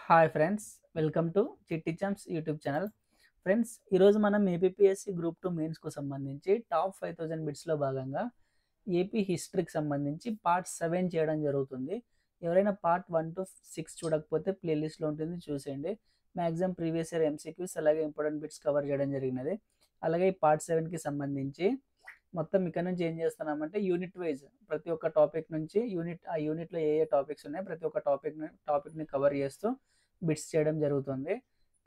Hi friends, welcome to చిట్టి Champs YouTube channel. Friends, ఈరోజు మనం ఏపీఎస్సి గ్రూప్ 2 మెయిన్స్‌కు సంబంధించి టాప్ 5000 బిట్స్‌లో భాగంగా ఏపీ హిస్టరీకి సంబంధించి పార్ట్ 7 చేయడం జరుగుతుంది. ఎవరైనా పార్ట్ 1-6 చూడకపోతే ప్లేలిస్ట్‌లో ఉంటుంది, చూసేయండి. మ్యాక్సిమం ప్రీవియస్ ఇయర్ ఎంసీక్యూస్ అలాగే ఇంపార్టెంట్ బిట్స్ కవర్ చేయడం జరిగినది. అలాగే ఈ పార్ట్ 7కి సంబంధించి మొత్తం ఇక్కడ నుంచి ఏం చేస్తున్నామంటే యూనిట్ వైజ్ ప్రతి ఒక్క టాపిక్ నుంచి ఆ యూనిట్‌లో ఏ టాపిక్స్ ఉన్నాయో ప్రతి ఒక్క టాపిక్‌ని కవర్ చేస్తూ బిట్స్ చేయడం జరుగుతుంది.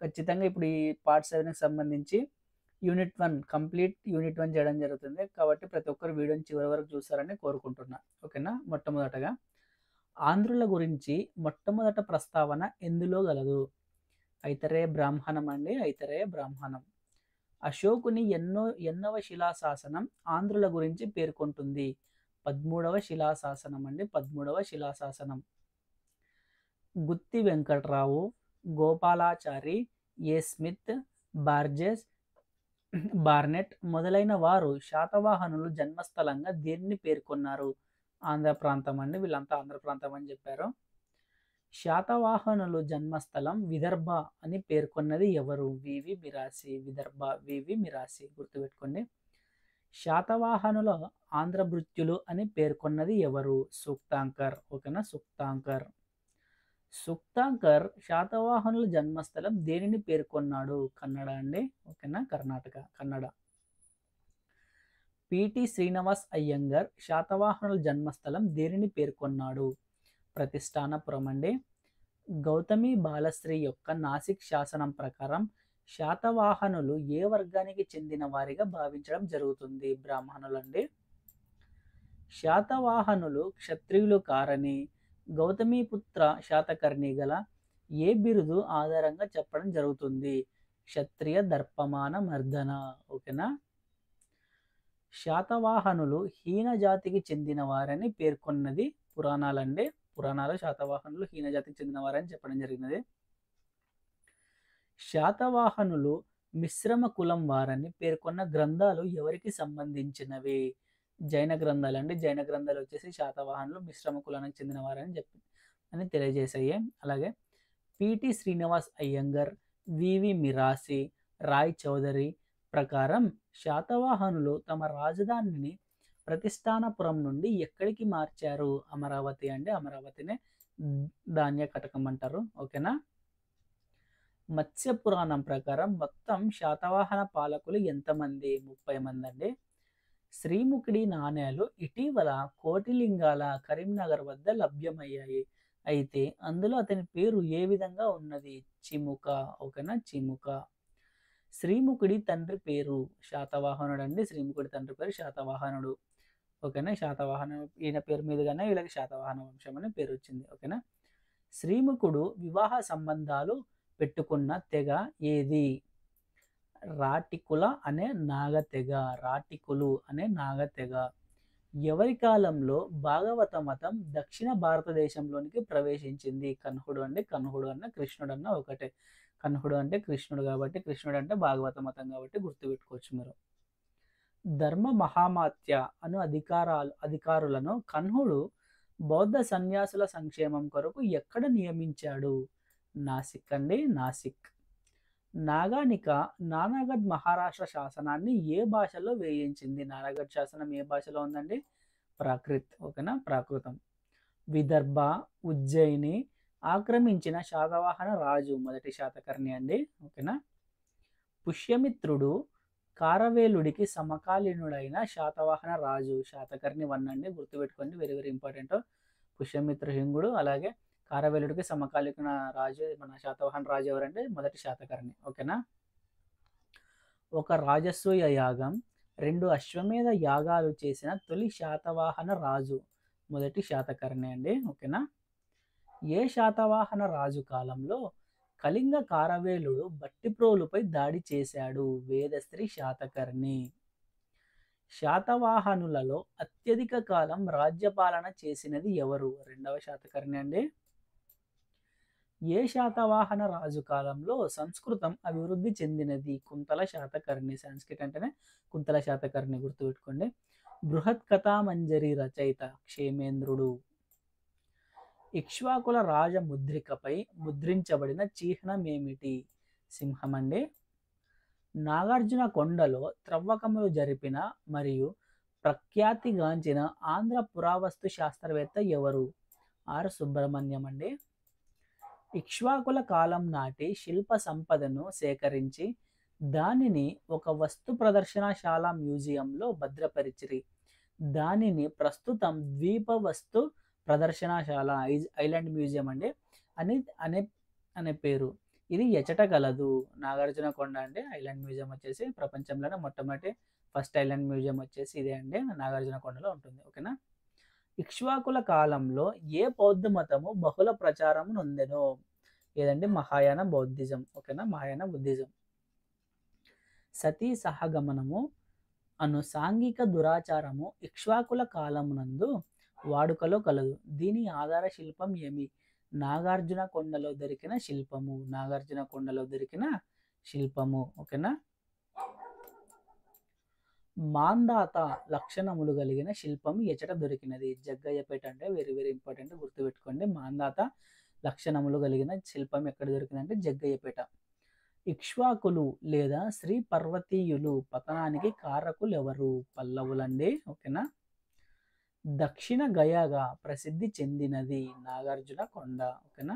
ఖచ్చితంగా ఇప్పుడు ఈ పార్ట్ 7కి సంబంధించి కంప్లీట్ యూనిట్ 1 చేయడం జరుగుతుంది. కాబట్టి ప్రతి ఒక్కరు వీడియోని చివరి వరకు చూస్తారని కోరుకుంటున్నా. ఓకేనా? మొట్టమొదటగా ఆంధ్రుల గురించి మొట్టమొదట ప్రస్తావన ఎందులో గలదు? ఐతరేయ బ్రాహ్మణం అండి. ఐతరేయ బ్రాహ్మణం. అశోకుని ఎన్నవ శిలాశాసనం ఆంధ్రుల గురించి పేర్కొంటుంది? 13వ శిలాశాసనం అండి. 13వ శిలాశాసనం. గుత్తి వెంకట్రావు, గోపాలాచారి, ఏ స్మిత్, బార్నెట్ మొదలైన వారు శాతవాహనులు జన్మస్థలంగా దేనిని పేర్కొన్నారు? ఆంధ్ర ప్రాంతం అండి. వీళ్ళంతా ఆంధ్ర ప్రాంతం అని చెప్పారు. శాతవాహనులు జన్మస్థలం విదర్భ అని పేర్కొన్నది ఎవరు? వివి మిరాసి. విదర్భ, వివి మిరాసి గుర్తుపెట్టుకోండి. శాతవాహనుల ఆంధ్రభృత్యులు అని పేర్కొన్నది ఎవరు? సుక్తాంకర్. ఓకేనా? సుక్తాంకర్. సుక్తాంకర్ శాతవాహనుల జన్మస్థలం దేనిని పేర్కొన్నాడు? కన్నడ అండి. ఓకేనా? కర్ణాటక, కన్నడ. పిటి శ్రీనివాస్ అయ్యంగర్ శాతవాహనుల జన్మస్థలం దేనిని పేర్కొన్నాడు? ప్రతిష్టానపురం అండి. గౌతమి బాలశ్రీ యొక్క నాసిక్ శాసనం ప్రకారం శాతవాహనులు ఏ వర్గానికి చెందిన వారిగా భావించడం జరుగుతుంది? బ్రాహ్మణులండి. శాతవాహనులు క్షత్రియులు కారని గౌతమిపుత్ర శాతకర్ణి గల ఏ బిరుదు ఆధారంగా చెప్పడం జరుగుతుంది? క్షత్రియ దర్పమాన మర్దన. ఓకేనా? శాతవాహనులు హీన జాతికి చెందిన వారని పేర్కొన్నది పురాణాలండి. పురాణాలు శాతవాహనులు హీన జాతికి చెందిన వారని చెప్పడం జరిగినది. శాతవాహనులు మిశ్రమ కులం వారని పేర్కొన్న గ్రంథాలు ఎవరికి సంబంధించినవి? జైన గ్రంథాలు అండి. జైన గ్రంథాలు వచ్చేసి శాతవాహనులు మిశ్రమ కులానికి చెందిన వారని అని తెలియజేశాయి. అలాగే పిటి శ్రీనివాస్ అయ్యంగర్, వివి మిరాసి, రాయ్ చౌదరి ప్రకారం శాతవాహనులు తమ రాజధానిని ప్రతిష్టానపురం నుండి ఎక్కడికి మార్చారు? అమరావతి అండి. అమరావతినే ధాన్య కటకం అంటారు. ఓకేనా? మత్స్య పురాణం ప్రకారం మొత్తం శాతవాహన పాలకులు ఎంతమంది? 30 మంది అండి. శ్రీముఖిడి నాణేలు ఇటీవల కోటిలింగాల కరీంనగర్ వద్ద లభ్యమయ్యాయి. అయితే అందులో అతని పేరు ఏ విధంగా ఉన్నది? చిముక. ఓకేనా? చిముక. శ్రీముఖుడి తండ్రి పేరు? శాతవాహనుడు అండి. శ్రీముఖుడి తండ్రి పేరు శాతవాహనుడు. ఓకేనా? శాతవాహన ఈయన పేరు మీదుగానే వీళ్ళకి శాతవాహన వంశం అనే పేరు వచ్చింది. ఓకేనా? శ్రీముఖుడు వివాహ సంబంధాలు పెట్టుకున్న తెగ ఏది? రాటికుల అనే నాగతెగ. రాటికులు అనే నాగతెగ. ఎవరి కాలంలో భాగవత మతం దక్షిణ భారతదేశంలోనికి ప్రవేశించింది? కన్హుడు అండి. కన్హుడు అన్న కృష్ణుడు అన్న ఒకటే. కన్హుడు అంటే కృష్ణుడు కాబట్టి, కృష్ణుడు అంటే భాగవత మతం కాబట్టి గుర్తుపెట్టుకోవచ్చు మీరు. ధర్మ మహామాత్య అను అధికారులను కన్హుడు బౌద్ధ సన్యాసుల సంక్షేమం కొరకు ఎక్కడ నియమించాడు? నాసిక్ అండి. నాసిక్. నాగానిక నానాగఢ్ మహారాష్ట్ర శాసనాన్ని ఏ భాషలో వేయించింది? నానాగఢ్ శాసనం ఏ భాషలో ఉందండి? ప్రాకృత్. ఓకేనా? ప్రాకృతం. విదర్భ, ఉజ్జయిని ఆక్రమించిన శాతవాహన రాజు? మొదటి శాతకర్ణి అండి. ఓకేనా? పుష్యమిత్రుడు కారవేలుడికి సమకాలీనుడైన శాతవాహన రాజు? శాతకర్ణి 1 అండి. గుర్తుపెట్టుకోండి, వెరీ వెరీ ఇంపార్టెంట్. పుష్యమిత్రహింగుడు అలాగే కారవేలుడికి సమకాలీన రాజు మన శాతవాహన రాజు ఎవరంటే మొదటి శాతకర్ణి. ఓకేనా? ఒక రాజసూయ యాగం, 2 అశ్వమేధ యాగాలు చేసిన తొలి శాతవాహన రాజు? మొదటి శాతకర్ణి అండి. ఓకేనా? ఏ శాతవాహన రాజు కాలంలో కళింగ కారవేలుడు భట్టిప్రోలుపై దాడి చేశాడు? వేదశ్రీ శాతకర్ణి. శాతవాహనులలో అత్యధిక కాలం రాజ్యపాలన చేసినది ఎవరు? 2వ శాతకర్ణి అండి. ఏ శాతవాహన రాజు కాలంలో సంస్కృతం అభివృద్ధి చెందినది? కుంతల శాతకర్ణి. సంస్కృతం అంటేనే కుంతల శాతకర్ణి, గుర్తుపెట్టుకోండి. బృహత్ కథామంజరి రచయిత? క్షేమేంద్రుడు. ఇక్ష్వాకుల రాజముద్రికపై ముద్రించబడిన చిహ్నం ఏమిటి? సింహం అండి. నాగార్జున కొండలో త్రవ్వకములు జరిపిన మరియు ప్రఖ్యాతిగాంచిన ఆంధ్ర పురావస్తు శాస్త్రవేత్త ఎవరు? ఆర్ సుబ్రహ్మణ్యం అండి. ఇక్ష్వాకుల కాలం నాటి శిల్ప సంపదను సేకరించి దానిని ఒక వస్తు ప్రదర్శనశాల మ్యూజియంలో భద్రపరిచిరి. దానిని ప్రస్తుతం ద్వీప వస్తు ప్రదర్శనశాల ఐలాండ్ మ్యూజియం అండి అని అనే అనే పేరు. ఇది ఎచట గలదు? నాగార్జున కొండ అండి ఐలాండ్ మ్యూజియం వచ్చేసి ప్రపంచంలోనే మొట్టమొదటి ఫస్ట్ ఐలాండ్ మ్యూజియం వచ్చేసి ఇదే అండి, నాగార్జున కొండలో ఉంటుంది. ఓకేనా. ఇక్ష్వాకుల కాలంలో ఏ బౌద్ధ మతము బహుళ ప్రచారం నొందెను? ఏదండి? మహాయాన బౌద్ధిజం. ఓకేనా, మహాయాన బుద్ధిజం. సతీ సహగమనము అను సాంఘిక దురాచారము ఇక్ష్వాకుల కాలమునందు వాడుకలో కలదు. దీని ఆధార శిల్పం ఏమి? నాగార్జున కొండలో దొరికిన శిల్పము. నాగార్జున కొండలో దొరికిన శిల్పము. ఓకేనా. మాందాత లక్షణములు కలిగిన శిల్పం ఎచట దొరికినది? జగ్గయ్యపేట అంటే వెరీ వెరీ ఇంపార్టెంట్, గుర్తుపెట్టుకోండి. మాందాత లక్షణములు కలిగిన శిల్పం ఎక్కడ దొరికిందంటే జగ్గయ్యపేట. ఇక్ష్వాకులు లేదా శ్రీ పర్వతీయులు పతనానికి కారకులు ఎవరు? పల్లవులండి. ఓకేనా. దక్షిణ గయాగా ప్రసిద్ధి చెందినది నాగార్జున కొండ. ఓకేనా.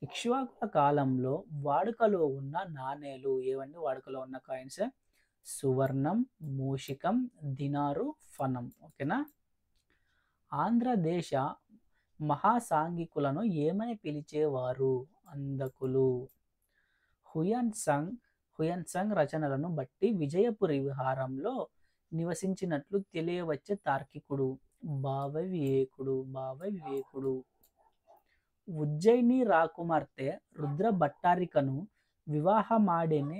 ఇక్ష్వాకుల కాలంలో వాడుకలో ఉన్న నాణేలు ఏవండి? వాడుకలో ఉన్న కాయిన్స్ సువర్ణం, మూషికం, దినారు, ఫనం. ఓకేనా. ఆంధ్రదేశ మహాసాంఘికులను ఏమని పిలిచేవారు? అందకులు. హుయన్సంగ్ రచనలను బట్టి విజయపురి విహారంలో నివసించినట్లు తెలియవచ్చే తార్కికుడు? భావవివేకుడు. ఉజ్జయిని రాకుమార్తె రుద్ర భట్టారికను వివాహమాడిన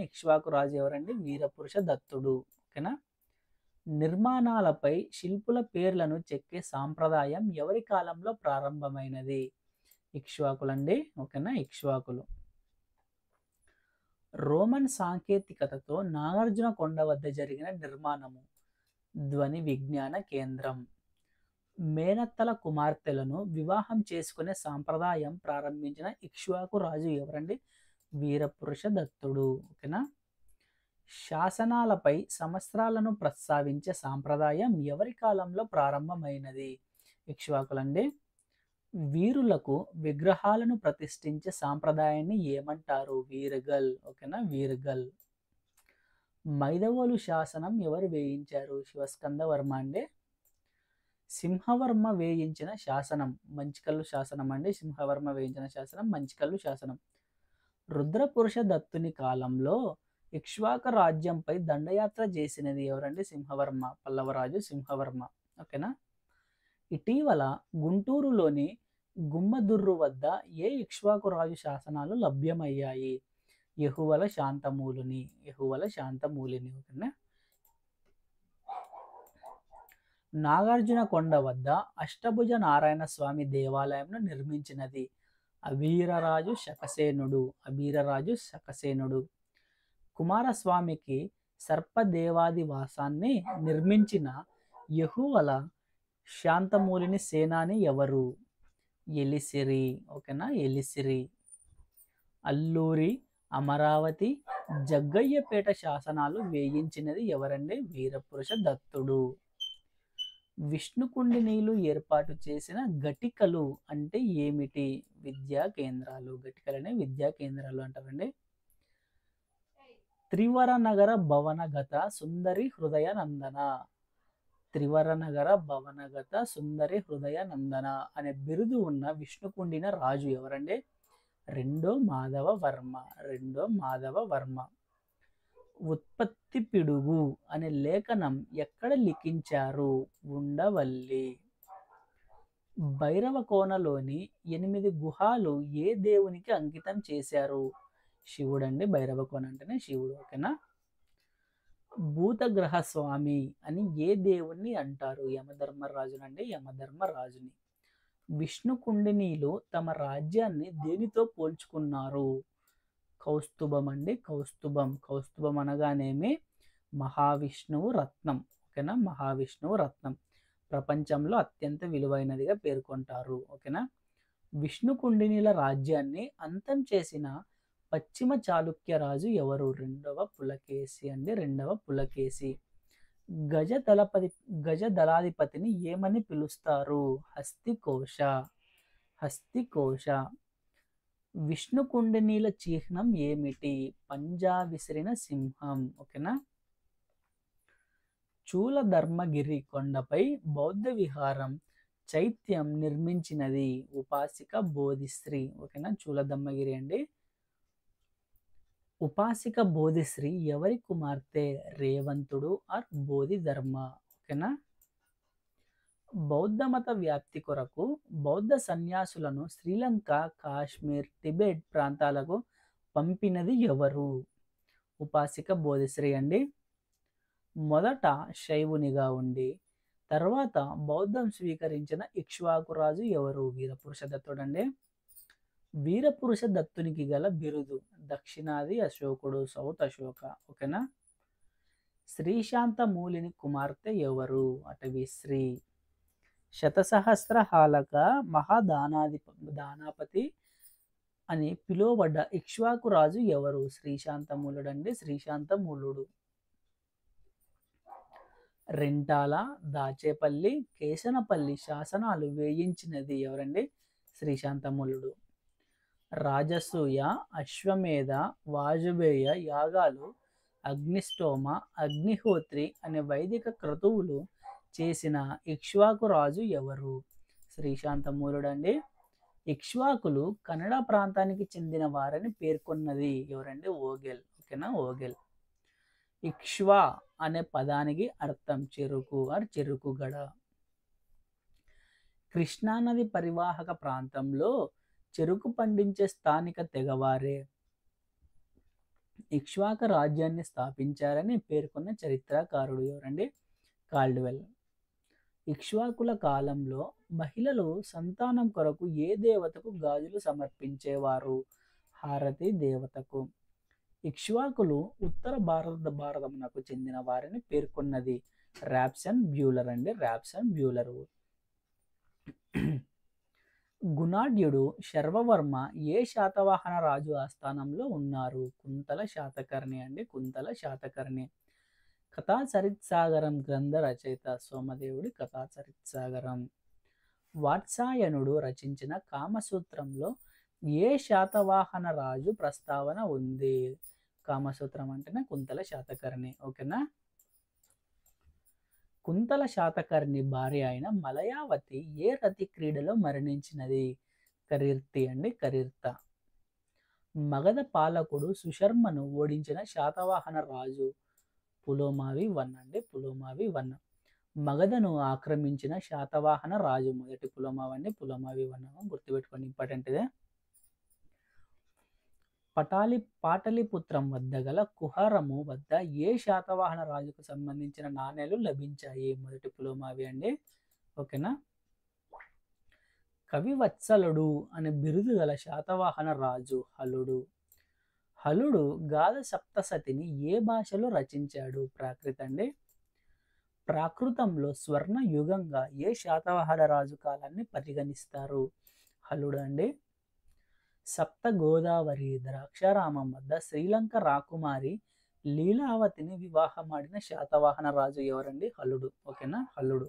ఇక్ష్వాకు రాజు ఎవరండి? వీరపురుష దత్తుడు. ఓకేనా. నిర్మాణాలపై శిల్పుల పేర్లను చెక్కే సాంప్రదాయం ఎవరి కాలంలో ప్రారంభమైనది? ఇక్ష్వాకులండి. ఓకేనా, ఇక్ష్వాకులు. రోమన్ సాంకేతికతతో నాగార్జున కొండ వద్ద జరిగిన నిర్మాణము? ధ్వని విజ్ఞాన కేంద్రం. మేనత్తల కుమార్తెలను వివాహం చేసుకునే సాంప్రదాయం ప్రారంభించిన ఇక్ష్వాకు రాజు ఎవరండి? వీరపురుష దత్తుడు. ఓకేనా. శాసనాలపై సంవత్సరాలను ప్రస్తావించే సాంప్రదాయం ఎవరి కాలంలో ప్రారంభమైనది? ఇక్ష్వాకులండి. వీరులకు విగ్రహాలను ప్రతిష్ఠించే సాంప్రదాయాన్ని ఏమంటారు? వీరగల్. ఓకేనా, వీరగల్. మైదవోలు శాసనం ఎవరు వేయించారు? శివస్కంద వర్మ అండి. సింహవర్మ వేయించిన శాసనం మంచికల్లు శాసనం అండి. సింహవర్మ వేయించిన శాసనం మంచికల్లు శాసనం. రుద్రపురుష దత్తుని కాలంలో ఇక్ష్వాక రాజ్యంపై దండయాత్ర చేసినది ఎవరండి? సింహవర్మ. పల్లవరాజు సింహవర్మ. ఓకేనా. ఇటీవల గుంటూరులోని గుమ్మదుర్రు వద్ద ఏ ఇక్ష్వాకు రాజు శాసనాలు లభ్యమయ్యాయి? యెహువల శాంతమూలుని. ఓకేనా. నాగార్జున కొండ వద్ద అష్టభుజ నారాయణ స్వామి దేవాలయంను నిర్మించినది? అబీరరాజు శకసేనుడు. కుమారస్వామికి సర్పదేవాదివాసాన్ని నిర్మించిన యెహువల శాంతమూలిని సేనాని ఎవరు? ఎలిసిరి. ఓకేనా, ఎలిసిరి. అల్లూరి, అమరావతి, జగ్గయ్యపేట శాసనాలు వేయించినది ఎవరండి? వీరపురుష దత్తుడు. విష్ణుకుండినీలు ఏర్పాటు చేసిన ఘటికలు అంటే ఏమిటి? విద్యా కేంద్రాలు. ఘటికలనే విద్యా కేంద్రాలు అంటారండి. త్రివరనగర భవనగత సుందరి హృదయ నందన. త్రివరనగర భవనగత సుందరి హృదయ నందన అనే బిరుదు ఉన్న విష్ణుకుండిన రాజు ఎవరండి? రెండో మాధవ వర్మ. ఉత్పత్తి పిడుగు అనే లేఖనం ఎక్కడ లిఖించారు? ఉండవల్లి. భైరవకోనలోని 8 గుహాలు ఏ దేవునికి అంకితం చేశారు? శివుడండి. భైరవకోన అంటేనే శివుడు. ఓకేనా. భూతగ్రహ స్వామి అని ఏ దేవుణ్ణి అంటారు? యమధర్మరాజునండి. యమధర్మరాజుని. విష్ణుకుండినీలు తమ రాజ్యాన్ని దేనితో పోల్చుకున్నారు? కౌస్తుభం అండి. కౌస్తుభం అనగానేమి? మహావిష్ణువు రత్నం. ఓకేనా, మహావిష్ణువు రత్నం. ప్రపంచంలో అత్యంత విలువైనదిగా పేర్కొంటారు. ఓకేనా. విష్ణుకుండినుల రాజ్యాన్ని అంతం చేసిన పశ్చిమ చాళుక్య రాజు ఎవరు? రెండవ పులకేశి అండి, రెండవ పులకేశి. గజ దళపతి గజ దళాధిపతిని ఏమని పిలుస్తారు? హస్తికోశ. హస్తికోశ. విష్ణుకుండినీల చిహ్నం ఏమిటి? పంజా విసిరిన సింహం. ఓకేనా. చూలధర్మగిరి కొండపై బౌద్ధ విహారం చైత్యం నిర్మించినది ఉపాసిక బోధిశ్రీ. ఓకేనా. చూలధర్మగిరి అండి. ఉపాసిక బోధిశ్రీ ఎవరి కుమార్తె? రేవంతుడు ఆర్ బోధిధర్మ. ఓకేనా. బౌద్ధ మత వ్యాప్తి కొరకు బౌద్ధ సన్యాసులను శ్రీలంక, కాశ్మీర్, టిబెట్ ప్రాంతాలకు పంపినది ఎవరు? ఉపాసిక బోధిశ్రీ అండి. మొదట శైవునిగా ఉండి తర్వాత బౌద్ధం స్వీకరించిన ఇక్ష్వాకు రాజు ఎవరు? వీరపురుష దత్తుడు అండి. వీరపురుష దత్తునికి గల బిరుదు దక్షిణాది అశోకుడు, సౌత్ అశోక. ఓకేనా. శ్రీశాంతమూలిని కుమార్తె ఎవరు? అటవీశ్రీ. శతసహస్రహాలక దానాపతి అని పిలువబడ్డ ఇక్ష్వాకు రాజు ఎవరు? శ్రీశాంతమూలుడు అండి, శ్రీశాంతమూలుడు. రెంటాల, దాచేపల్లి, కేశనపల్లి శాసనాలు వేయించినది ఎవరండి? శ్రీశాంతమూలుడు. రాజసూయ, అశ్వమేధ, వాజపేయ యాగాలు, అగ్నిష్టోమ, అగ్నిహోత్రి అనే వైదిక క్రతువులు చేసిన ఇక్ష్వాకు రాజు ఎవరు? శ్రీశాంతమూలుడు అండి. ఇక్ష్వాకులు కన్నడ ప్రాంతానికి చెందిన వారని పేర్కొన్నది ఎవరండి? ఓగెల్. ఓకేనా. ఓగెల్. ఇక్ష్వా అనే పదానికి అర్థం చెరుకు ఆర్ చెరుకుగడ. కృష్ణానది పరివాహక ప్రాంతంలో చెరుకు పండించే స్థానిక తెగవారే ఇక్ష్వాక రాజ్యాన్ని స్థాపించారని పేర్కొన్న చరిత్రకారుడు ఎవరండి? కాల్డ్వెల్. ఇక్ష్వాకుల కాలంలో మహిళలు సంతానం కొరకు ఏ దేవతకు గాజులు సమర్పించేవారు? హారతి దేవతకు. ఇక్ష్వాకులు ఉత్తర భారతమునకు చెందిన వారిని పేర్కొన్నది రాబ్సన్ బ్యూలర్ అండి, రాబ్సన్ బ్యూలరు. గుణాఢ్యుడు శర్వవర్మ ఏ శాతవాహన రాజు ఆస్థానంలో ఉన్నారు? కుంతల శాతకర్ణి అండి, కుంతల శాతకర్ణి. కథాచరిత్సాగరం గ్రంథ రచయిత సోమదేవుడి కథాచరిత్సాగరం. వాత్సాయనుడు రచించిన కామసూత్రంలో ఏ శాతవాహన రాజు ప్రస్తావన ఉంది? కామసూత్రం అంటేనే కుంతల శాతకర్ణి. ఓకేనా. కుంతల శాతకర్ణి భార్య అయిన మలయావతి ఏ రతి క్రీడలో మరణించినది? కరీర్తి అండి, కరీర్త. మగధ పాలకుడు సుశర్మను ఓడించిన శాతవాహన రాజు? పులోమావి వన్ అండి, పులోమావి వన్. మగధను ఆక్రమించిన శాతవాహన రాజు? మొదటి పులోమావి అండి, పులోమావి వన్. గుర్తుపెట్టుకోండి, ఇంపార్టెంట్ ఇదే. పాటలీపుత్రం వద్ద గల కుహరము వద్ద ఏ శాతవాహన రాజుకు సంబంధించిన నాణేలు లభించాయి? మొదటి పులోమావి అండి. ఓకేనా. కవివత్సలుడు అనే బిరుదు గల శాతవాహన రాజు? హలుడు. హలుడు గాథ సప్తసతిని ఏ భాషలో రచించాడు? ప్రాకృత అండి. ప్రాకృతంలో స్వర్ణ యుగంగా ఏ శాతవాహన రాజు కాలాన్ని పరిగణిస్తారు? హలుడు అండి. సప్త గోదావరి ద్రాక్షారామం వద్ద శ్రీలంక రాకుమారి లీలావతిని వివాహమాడిన శాతవాహన రాజు ఎవరండి? హలుడు. ఓకేనా, హలుడు.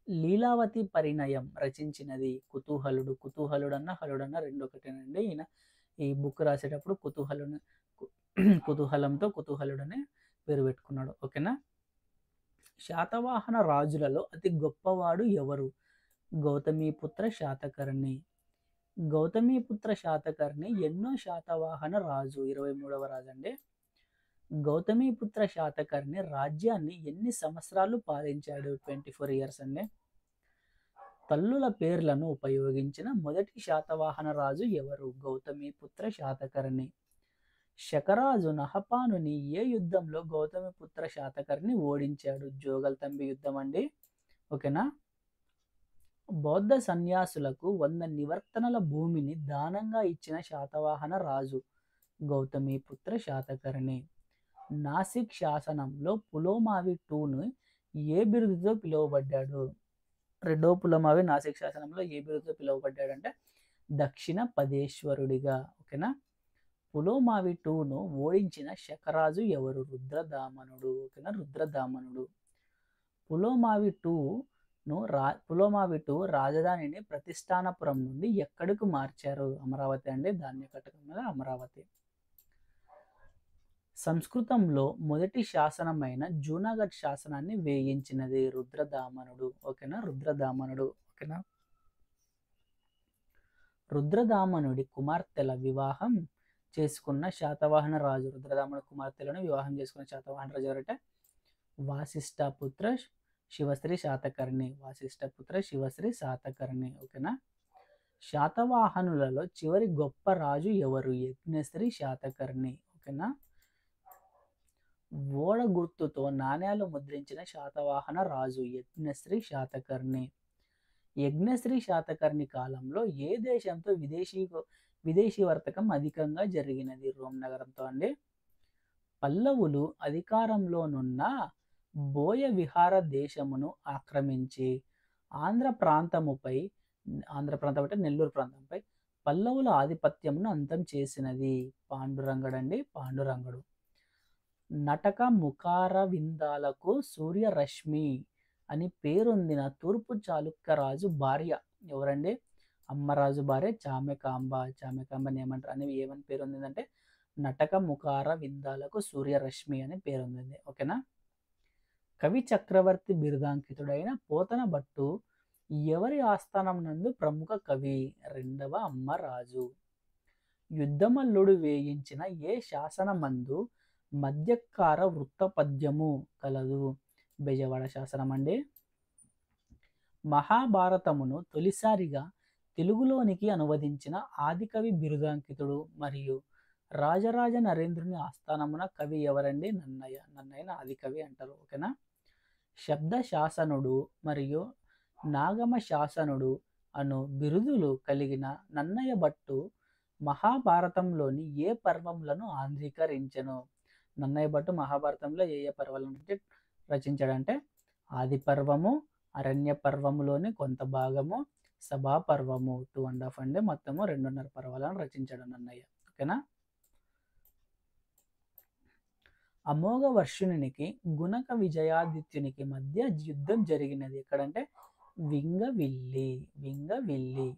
లీలావతి పరిణయం రచించినది? కుతూహలుడు. కుతూహలుడు అన్న హలుడన్న రెండు ఒకటేనండి. ఈయన ఈ బుక్ రాసేటప్పుడు కుతూహలంతో కుతూహలుడనే పేరు పెట్టుకున్నాడు. ఓకేనా. శాతవాహన రాజులలో అతి గొప్పవాడు ఎవరు? గౌతమీపుత్ర శాతకర్ణి. గౌతమీపుత్ర శాతకర్ణి ఎన్నో శాతవాహన రాజు? 23వ రాజు అండి. గౌతమీపుత్ర శాతకర్ణి రాజ్యాన్ని ఎన్ని సంవత్సరాలు పాలించాడు? 24 ఇయర్స్ అండి. తల్లుల పేర్లను ఉపయోగించిన మొదటి శాతవాహన రాజు ఎవరు? గౌతమీపుత్ర శాతకర్ణి. శకరాజు నహపానుని ఏ యుద్ధంలో గౌతమీపుత్ర శాతకర్ణి ఓడించాడు? జోగల్తంబి యుద్ధం అండి. ఓకేనా. బౌద్ధ సన్యాసులకు 100 నివర్తనల భూమిని దానంగా ఇచ్చిన శాతవాహన రాజు? గౌతమీపుత్ర శాతకర్ణి. నాసిక్ శాసనంలో పులోమావి 2ను ఏ బిరుదుతో పిలువబడ్డాడు? రెండవ పులమావి నాసిక్ శాసనంలో ఏ బిరుదుతో పిలువబడ్డాడంటే దక్షిణ పదేశ్వరుడిగా. ఓకేనా. పులోమావి టూను ఓడించిన శకరాజు ఎవరు? రుద్రదామనుడు. ఓకేనా, రుద్రదామనుడు. పులోమావి టూ రాజధానిని ప్రతిష్టానపురం నుండి ఎక్కడికి మార్చారు? అమరావతి అండి. ధాన్యకటకం మీద అమరావతి. సంస్కృతంలో మొదటి శాసనమైన జూనాగఢ్ శాసనాన్ని వేయించినది రుద్రదామనుడు. ఓకేనా, రుద్రదామనుడు. ఓకేనా. రుద్రదామనుడి కుమార్తెల వివాహం చేసుకున్న శాతవాహన రాజు. రుద్రదామనుడి కుమార్తెలను వివాహం చేసుకున్న శాతవాహన రాజు ఎవరంటే వాసిష్ఠపుత్ర శివశ్రీ శాతకర్ణి. వాసిష్ఠపుత్ర శివశ్రీ శాతకర్ణి. ఓకేనా. శాతవాహనులలో చివరి గొప్ప రాజు ఎవరు? యజ్ఞశ్రీ శాతకర్ణి. ఓకేనా. ఓడ గుర్తుతో నాణ్యాలు ముద్రించిన శాతవాహన రాజు యజ్ఞశ్రీ శాతకర్ణి. యజ్ఞశ్రీ శాతకర్ణి కాలంలో ఏ దేశంతో విదేశీ వర్తకం అధికంగా జరిగినది? రోమ్ నగరంతో అండి. పల్లవులు అధికారంలోనున్న బోయ విహార దేశమును ఆక్రమించి ఆంధ్ర ప్రాంతం అంటే నెల్లూరు ప్రాంతంపై పల్లవుల ఆధిపత్యమును అంతం చేసినది పాండురంగడు అండి. పాండురంగడు. నటక ముఖార విందాలకు సూర్యరశ్మి అని పేరొందిన తూర్పు చాళుక్య రాజు భార్య ఎవరండి? అమ్మరాజు భార్య చామెకాంబ. చామెకాంబని ఏమని పేరొందిందంటే నటక ముఖార విందాలకు సూర్యరశ్మి అని పేరొందింది. ఓకేనా. కవి చక్రవర్తి బిరుదాంకితుడైన పోతన భట్టు ఎవరి ఆస్థానం నందు ప్రముఖ కవి? రెండవ అమ్మరాజు. యుద్ధమల్లుడు వేయించిన ఏ శాసనమందు మధ్యకార వృత్తపద్యము కలదు? బెజవాడ శాసనం అండి. మహాభారతమును తొలిసారిగా తెలుగులోనికి అనువదించిన ఆదికవి బిరుదాంకితుడు మరియు రాజరాజ నరేంద్రుని ఆస్థానమున కవి ఎవరండి? నన్నయ్య. నన్నయ్యను ఆదికవి అంటారు. ఓకేనా. శబ్ద శాసనుడు మరియు నాగమ శాసనుడు అను బిరుదులు కలిగిన నన్నయ్య భట్టు మహాభారతంలోని ఏ పర్వములను ఆంధ్రీకరించెను? నన్నయ్య భట్టు మహాభారతంలో ఏ పర్వాలను రచించాడంటే ఆది పర్వము, అరణ్య పర్వములోని కొంత భాగము, సభా పర్వము 2.5 అండి. మొత్తము 2.5 పర్వాలను రచించాడు నన్నయ్య. ఓకేనా. అమోఘ వర్షునికి గుణక విజయాదిత్యునికి మధ్య యుద్ధం జరిగినది ఎక్కడంటే వింగవిల్లి. వింగవిల్లి.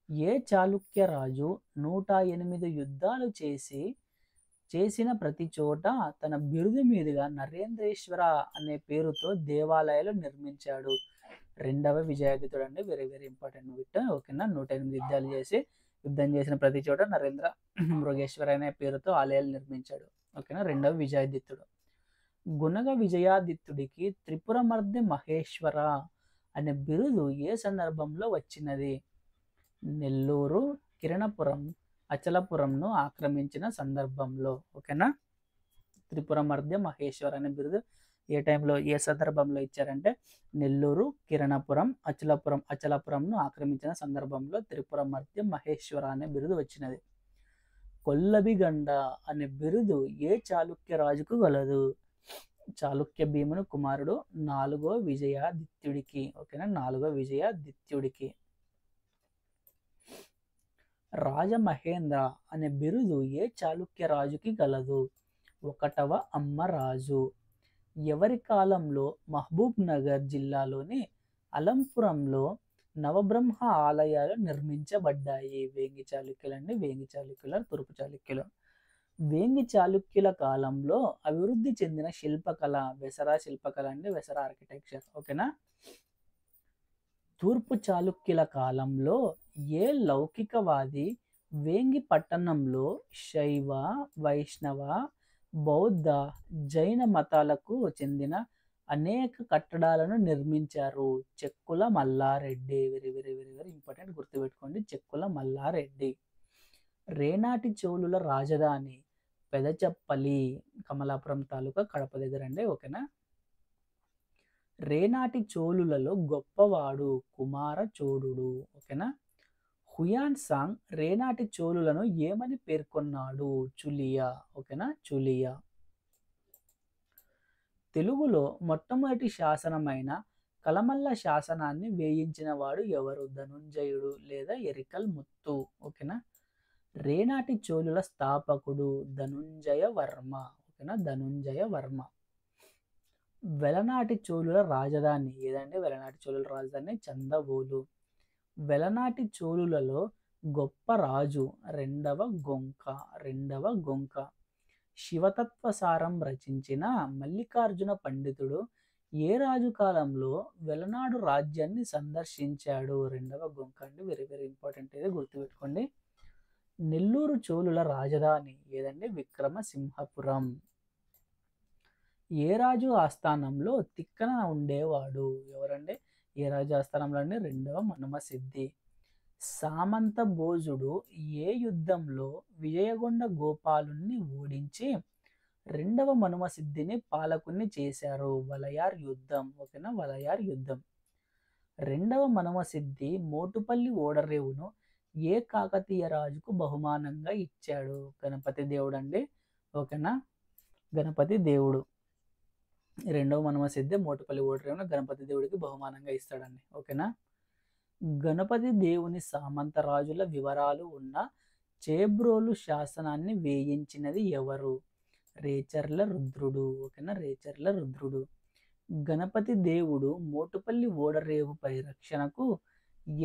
ఏ చాళుక్య రాజు 108 యుద్ధాలు చేసిన ప్రతి చోట తన బిరుదు మీదుగా నరేంద్రేశ్వర అనే పేరుతో దేవాలయాలు నిర్మించాడు? రెండవ విజయాదిత్యుడు అండి. Very very important bit. ఓకేనా. 108 యుద్ధం చేసిన ప్రతి చోట నరేంద్ర మృగేశ్వర అనే పేరుతో ఆలయాలు నిర్మించాడు. ఓకేనా. రెండవ విజయాదిత్యుడు. గుణగ విజయాదిత్యుడికి త్రిపురమర్దె మహేశ్వర అనే బిరుదు ఏ సందర్భంలో వచ్చినది? నెల్లూరు, కిరణపురం, అచలపురంను ఆక్రమించిన సందర్భంలో. ఓకేనా. త్రిపురమర్దె మహేశ్వర అనే బిరుదు ఏ టైంలో ఏ సందర్భంలో ఇచ్చారంటే నెల్లూరు, కిరణపురం, అచలపురంను ఆక్రమించిన సందర్భంలో త్రిపురమర్దె మహేశ్వర అనే బిరుదు వచ్చినది. కొల్లబిగండ అనే బిరుదు ఏ చాళుక్య రాజుకు గలదు? చాళుక్య భీముని కుమారుడు 4వ విజయాదిత్యుడికి. ఓకేనా. 4వ విజయాదిత్యుడికి. రాజమహేంద్ర అనే బిరుదు ఏ చాళుక్య రాజుకి గలదు? 1వ అమ్మరాజు. ఎవరి కాలంలో మహబూబ్ నగర్ జిల్లాలోని అలంపురంలో నవబ్రహ్మ ఆలయాలు నిర్మించబడ్డాయి? వేంగి చాళుక్యులండి. వేంగి చాళుక్యుల తూర్పు చాళుక్యులు. వేంగి చాళుక్యుల కాలంలో అభివృద్ధి చెందిన శిల్పకళ వెసరా శిల్పకళ అండి. వెసరా ఆర్కిటెక్చర్. ఓకేనా. తూర్పు చాళుక్యుల కాలంలో ఏ లౌకికవాది వేంగి పట్టణంలో శైవ, వైష్ణవ, బౌద్ధ, జైన మతాలకు చెందిన అనేక కట్టడాలను నిర్మించారు? Chekkula Mallareddy. Very very very very important, గుర్తుపెట్టుకోండి. చెక్కుల మల్లారెడ్డి. రేనాటి చోళుల రాజధాని పెదచప్పలి, కమలాపురం తాలూకా, కడప దగ్గర అండి. ఓకేనా. రేనాటి చోళులలో గొప్పవాడు కుమార చోళుడు. ఓకేనా. హుయాన్ సాంగ్ రేనాటి చోళులను ఏమని పేర్కొన్నాడు? చులియా. ఓకేనా. చులియా. తెలుగులో మొట్టమొదటి శాసనమైన కలమల్ల శాసనాన్ని వేయించిన వాడు ఎవరు? ధనుంజయుడు లేదా ఎరికల్ ముత్తు. ఓకేనా. రేనాటి చోళుల స్థాపకుడు ధనుంజయ వర్మ. ఓకేనా, ధనుంజయ వర్మ. వెలనాటి చోళుల రాజధాని ఏదండి? వెలనాటి చోళుల రాజధాని చందవోలు. వెలనాటి చోళులలో గొప్ప రాజు రెండవ గొంక. శివతత్వసారం రచించిన మల్లికార్జున పండితుడు ఏ రాజు కాలంలో వెలనాడు రాజ్యాన్ని సందర్శించాడు? రెండవ గొంక అండి. వెరీ వెరీ ఇంపార్టెంట్, ఇది గుర్తుపెట్టుకోండి. నెల్లూరు చోళుల రాజధాని ఏదండి? విక్రమసింహపురం. ఏ రాజు ఆస్థానంలో తిక్కన ఉండేవాడు? ఎవరండి? ఏ రాజు ఆస్థానంలో అండి? రెండవ మనుమసిద్ధి. సామంత భోజుడు ఏ యుద్ధంలో విజయగొండ గోపాలుని ఓడించి రెండవ మనుమసిద్ధిని పాలకుని చేశారు? వలయార్ యుద్ధం. ఓకేనా, వలయార్ యుద్ధం. రెండవ మనుమసిద్ధి మోటుపల్లి ఓడరేవును ఏ కాకతీయ రాజుకు బహుమానంగా ఇచ్చాడు? గణపతి దేవుడు అండి. ఓకేనా, గణపతి దేవుడు. రెండవ మనుమసిద్ధి మోటుపల్లి ఓడరేవును గణపతి దేవుడికి బహుమానంగా ఇస్తాడండి. ఓకేనా. గణపతి దేవుని సామంత రాజుల వివరాలు ఉన్న చేబ్రోలు శాసనాన్ని వేయించినది ఎవరు? రేచర్ల రుద్రుడు. ఓకేనా, రేచర్ల రుద్రుడు. గణపతి దేవుడు మోటుపల్లి ఓడరేవు పరిరక్షణకు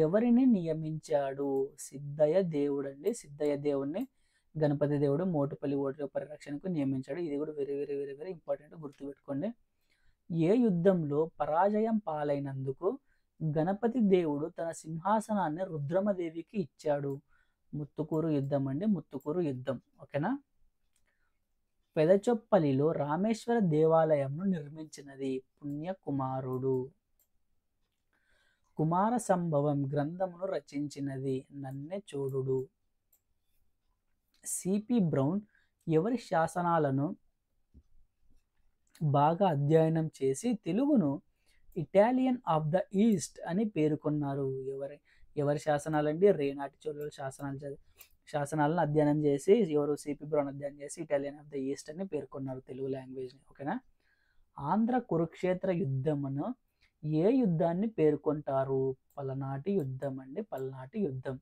ఎవరిని నియమించాడు? సిద్ధయ్య దేవుడు అండి. సిద్ధయ్య దేవుడిని గణపతి దేవుడు మోటుపల్లి ఓడరేవు పరిరక్షణకు నియమించాడు. ఇది కూడా very very very very important, గుర్తుపెట్టుకోండి. ఏ యుద్ధంలో పరాజయం పాలైనందుకు గణపతి దేవుడు తన సింహాసనాన్ని రుద్రమదేవికి ఇచ్చాడు? ముత్తుకూరు యుద్ధం అండి. ముత్తుకూరు యుద్ధం. ఓకేనా. పెదచొప్పలిలో రామేశ్వర దేవాలయంను నిర్మించినది పుణ్యకుమారుడు. కుమార సంభవం గ్రంథమును రచించినది నన్నెచోడుడు. సిపి బ్రౌన్ ఎవరి శాసనాలను బాగా అధ్యయనం చేసి తెలుగును ఇటాలియన్ ఆఫ్ ద ఈస్ట్ అని పేర్కొన్నారు? ఎవరి శాసనాలండి? రేనాటి చోళుల శాసనాలను అధ్యయనం చేసి ఎవరు? సిపి బ్రౌన్ అధ్యయనం చేసి ఇటాలియన్ ఆఫ్ ద ఈస్ట్ అని పేర్కొన్నారు తెలుగు లాంగ్వేజ్ని. ఓకేనా. ఆంధ్ర కురుక్షేత్ర యుద్ధమును ఏ యుద్ధాన్ని పేర్కొంటారు? పలనాటి యుద్ధం అండి. పలనాటి యుద్ధం.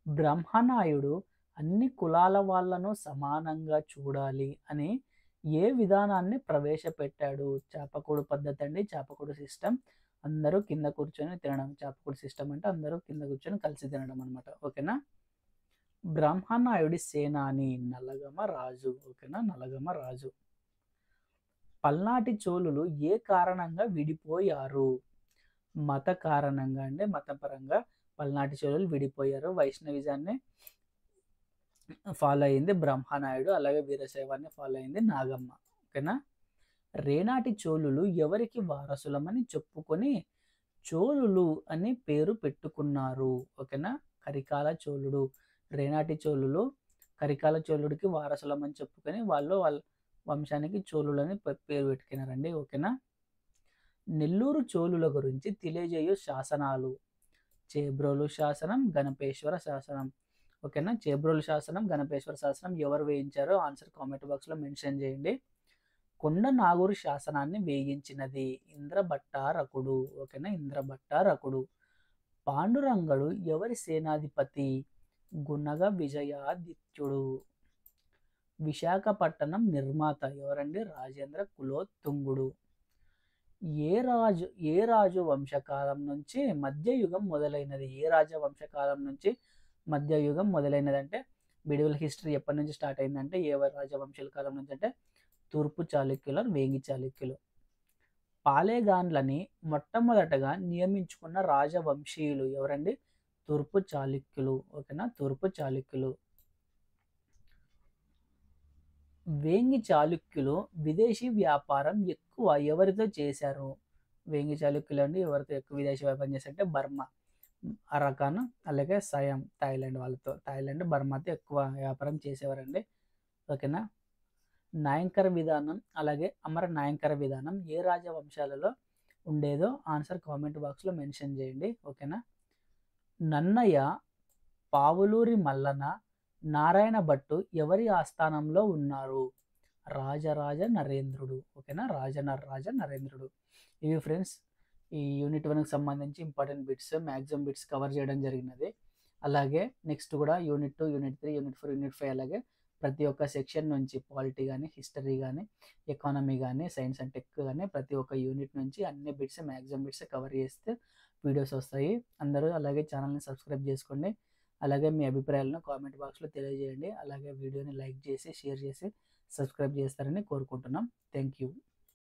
బ్రహ్మనాయుడు అన్ని కులాల వాళ్ళను సమానంగా చూడాలి అని ఏ విధానాన్ని ప్రవేశపెట్టాడు? చాపకూడు పద్ధతి అండి. చాపకూడు సిస్టమ్. అందరూ కింద కూర్చొని తినడం. చాపకూడు సిస్టమ్ అంటే అందరూ కింద కూర్చొని కలిసి తినడం అనమాట. ఓకేనా. బ్రహ్మనాయుడి సేనాని నలగమ రాజు. ఓకేనా, నలగమ రాజు. పల్నాటి చోళులు ఏ కారణంగా విడిపోయారు? మత కారణంగా అండి. మతపరంగా పల్నాటి చోళులు విడిపోయారు. వైష్ణవిజాన్ని ఫాలో అయింది బ్రహ్మనాయుడు, అలాగే వీరశైవాన్ని ఫాలో అయింది నాగమ్మ. ఓకేనా. రేనాటి చోళులు ఎవరికి వారసులమని చెప్పుకొని చోళులు అని పేరు పెట్టుకున్నారు? ఓకేనా, కరికాల చోళుడు. రేనాటి చోళులు కరికాల చోళుడికి వారసులమని చెప్పుకొని వాళ్ళ వంశానికి చోళులని పేరు పెట్టుకున్నారండి. ఓకేనా. నెల్లూరు చోళుల గురించి తెలియజేయు శాసనాలు. చేబ్రోలు శాసనం, గణపేశ్వర శాసనం. ఓకేనా, చేబ్రోలు శాసనం, గణపేశ్వర శాసనం ఎవరు వేయించారో ఆన్సర్ కామెంట్ బాక్స్లో మెన్షన్ చేయండి. కొండ నాగూరు శాసనాన్ని వేయించినది ఇంద్రభట్టారకుడు. ఓకేనా, ఇంద్రభట్టారకుడు. పాండురంగడు ఎవరి సేనాధిపతి? గుణగ విజయాదిత్యుడు. విశాఖపట్నం నిర్మాత ఎవరండి? రాజేంద్ర కులోత్తుంగుడు. ఏ రాజు వంశకాలం నుంచి మధ్యయుగం మొదలైనది? ఏ రాజ వంశకాలం నుంచి మధ్యయుగం మొదలైనది అంటే బిడివల్ హిస్టరీ ఎప్పటి నుంచి స్టార్ట్ అయిందంటే ఏ రాజవంశీయుల కాలం నుంచి అంటే తూర్పు చాళుక్యుల, వేంగి చాళుక్యులు. పాలేగాన్లని మొట్టమొదటగా నియమించుకున్న రాజవంశీయులు ఎవరండి? తూర్పు చాళుక్యులు. ఓకేనా, తూర్పు చాళుక్యులు. వేంగి చాళుక్యులు విదేశీ వ్యాపారం ఎక్కువ ఎవరితో చేశారు? వేంగి చాళుక్యులు అండి ఎవరితో ఎక్కువ విదేశీ వ్యాపారం చేశారంటే బర్మా, అరకాన్, అలాగే సయాం, థాయిలాండ్ వాళ్ళతో. థాయిలాండ్, బర్మాతో ఎక్కువ వ్యాపారం చేసేవారండి. ఓకేనా. నాయంకర విధానం అలాగే అమర నాయంకర విధానం ఏ రాజవంశాలలో ఉండేదో ఆన్సర్ కామెంట్ బాక్స్లో మెన్షన్ చేయండి. ఓకేనా. నన్నయ్య, పావులూరి మల్లన, నారాయణ భట్టు ఎవరి ఆస్థానంలో ఉన్నారు? రాజరాజ నరేంద్రుడు. ఓకేనా? రాజ నరేంద్రుడు. ఇవి ఫ్రెండ్స్ ఈ యూనిట్ 1కి సంబంధించి important bits, maximum bits cover చేయడం జరిగినది. అలాగే నెక్స్ట్ కూడా యూనిట్ 2, యూనిట్ 3, యూనిట్ 4, యూనిట్ 5 అలాగే ప్రతి ఒక్క సెక్షన్ నుంచి పాలిటీ కానీ, హిస్టరీ కానీ, ఎకానమీ కానీ, సైన్స్ అండ్ టెక్ కానీ ప్రతి ఒక్క యూనిట్ నుంచి అన్ని బిట్స్, మ్యాక్సిమం బిట్స్ కవర్ చేస్తే వీడియోస్ వస్తాయి. అందరూ అలాగే ఛానల్ని సబ్స్క్రైబ్ చేసుకోండి. అలాగే మీ అభిప్రాయాలను కామెంట్ బాక్స్లో తెలియజేయండి. అలాగే వీడియోని లైక్ చేసి, షేర్ చేసి, సబ్స్క్రైబ్ చేస్తారని కోరుకుంటున్నాం. Thank you.